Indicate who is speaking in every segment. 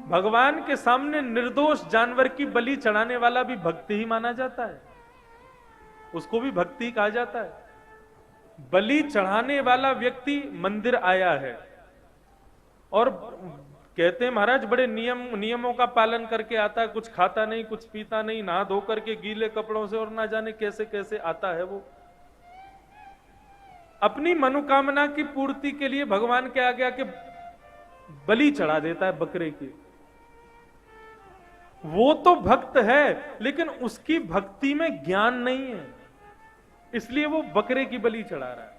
Speaker 1: भगवान के सामने निर्दोष जानवर की बलि चढ़ाने वाला भी भक्ति ही माना जाता है, उसको भी भक्ति कहा जाता है। बलि चढ़ाने वाला व्यक्ति मंदिर आया है और कहते हैं महाराज बड़े नियमों का पालन करके आता है, कुछ खाता नहीं, कुछ पीता नहीं, नहा धो करके गीले कपड़ों से, और ना जाने कैसे कैसे आता है वो, अपनी मनोकामना की पूर्ति के लिए भगवान के आगे आके बलि चढ़ा देता है बकरे की। वो तो भक्त है, लेकिन उसकी भक्ति में ज्ञान नहीं है, इसलिए वो बकरे की बलि चढ़ा रहा है।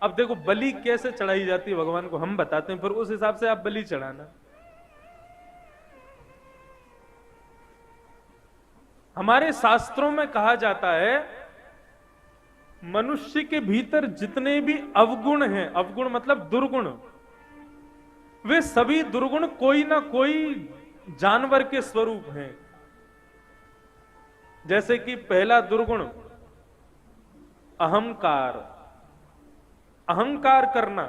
Speaker 1: अब देखो बलि कैसे चढ़ाई जाती है भगवान को हम बताते हैं, फिर उस हिसाब से आप बलि चढ़ाना। हमारे शास्त्रों में कहा जाता है मनुष्य के भीतर जितने भी अवगुण हैं, अवगुण मतलब दुर्गुण, वे सभी दुर्गुण कोई ना कोई जानवर के स्वरूप हैं। जैसे कि पहला दुर्गुण अहंकार, अहंकार करना,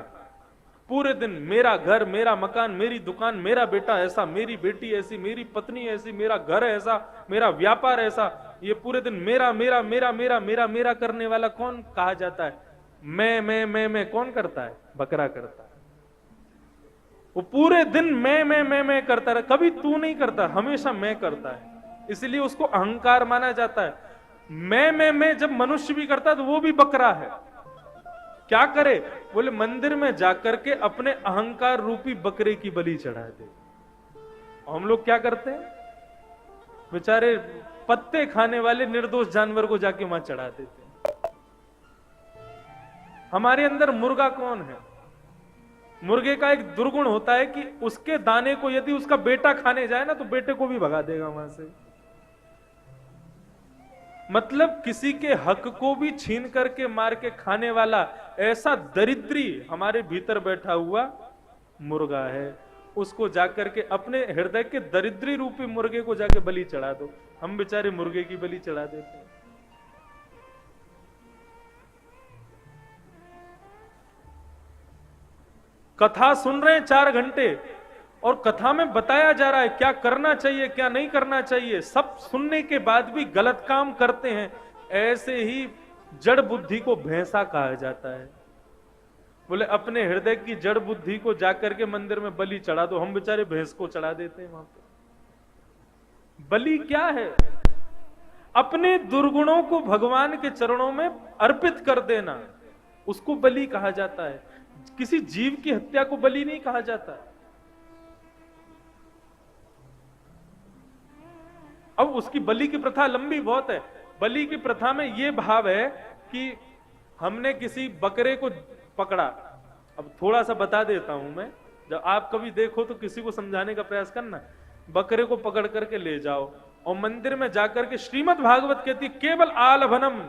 Speaker 1: पूरे दिन मेरा घर, मेरा मकान, मेरी दुकान, मेरा बेटा ऐसा, मेरी बेटी ऐसी, मेरी पत्नी ऐसी, मेरा घर ऐसा, मेरा व्यापार ऐसा, ये पूरे दिन मेरा मेरा मेरा मेरा मेरा मेरा करने वाला कौन कहा जाता है? मैं कौन करता है? बकरा करता है। वो पूरे दिन मैं करता रहा, कभी तू नहीं करता, हमेशा मैं करता है, इसलिए उसको अहंकार माना जाता है। मैं जब मनुष्य भी करता है तो वो भी बकरा है। क्या करे? बोले मंदिर में जाकर के अपने अहंकार रूपी बकरे की बलि चढ़ा दे। हम लोग क्या करते हैं? बेचारे पत्ते खाने वाले निर्दोष जानवर को जाके वहां चढ़ा देते हैं। हमारे अंदर मुर्गा कौन है? मुर्गे का एक दुर्गुण होता है कि उसके दाने को यदि उसका बेटा खाने जाए ना तो बेटे को भी भगा देगा वहां से। मतलब किसी के हक को भी छीन करके मार के खाने वाला ऐसा दरिद्री हमारे भीतर बैठा हुआ मुर्गा है। उसको जाकर के अपने हृदय के दरिद्री रूपी मुर्गे को जाके बलि चढ़ा दो। हम बेचारे मुर्गे की बलि चढ़ा देते हैं। कथा सुन रहे हैं 4 घंटे और कथा में बताया जा रहा है क्या करना चाहिए क्या नहीं करना चाहिए, सब सुनने के बाद भी गलत काम करते हैं। ऐसे ही जड़ बुद्धि को भैंसा कहा जाता है। बोले अपने हृदय की जड़ बुद्धि को जाकर के मंदिर में बलि चढ़ा दो। हम बेचारे भैंस को चढ़ा देते हैं वहां पर। बलि क्या है? अपने दुर्गुणों को भगवान के चरणों में अर्पित कर देना, उसको बलि कहा जाता है। किसी जीव की हत्या को बलि नहीं कहा जाता। अब उसकी बलि की प्रथा लंबी बहुत है। बलि की प्रथा में यह भाव है कि हमने किसी बकरे को पकड़ा। अब थोड़ा सा बता देता हूं मैं, जब आप कभी देखो तो किसी को समझाने का प्रयास करना। बकरे को पकड़ करके ले जाओ और मंदिर में जाकर के श्रीमद् भागवत कहती है केवल आलभनम,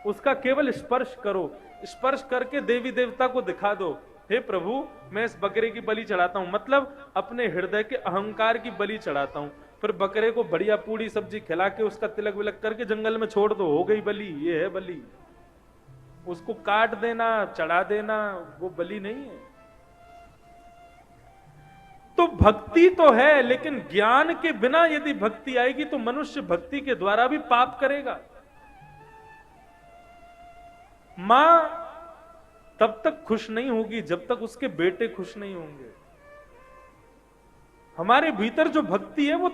Speaker 1: उसका केवल स्पर्श करो। स्पर्श करके देवी देवता को दिखा दो, हे प्रभु मैं इस बकरे की बलि चढ़ाता हूं, मतलब अपने हृदय के अहंकार की बलि चढ़ाता हूं। फिर बकरे को बढ़िया पूरी सब्जी खिला के उसका तिलक विलक करके जंगल में छोड़ दो, हो गई बलि। ये है बलि। उसको काट देना, चढ़ा देना, वो बलि नहीं है। तो भक्ति तो है, लेकिन ज्ञान के बिना यदि भक्ति आएगी तो मनुष्य भक्ति के द्वारा भी पाप करेगा। मां तब तक खुश नहीं होगी जब तक उसके बेटे खुश नहीं होंगे। हमारे भीतर जो भक्ति है वो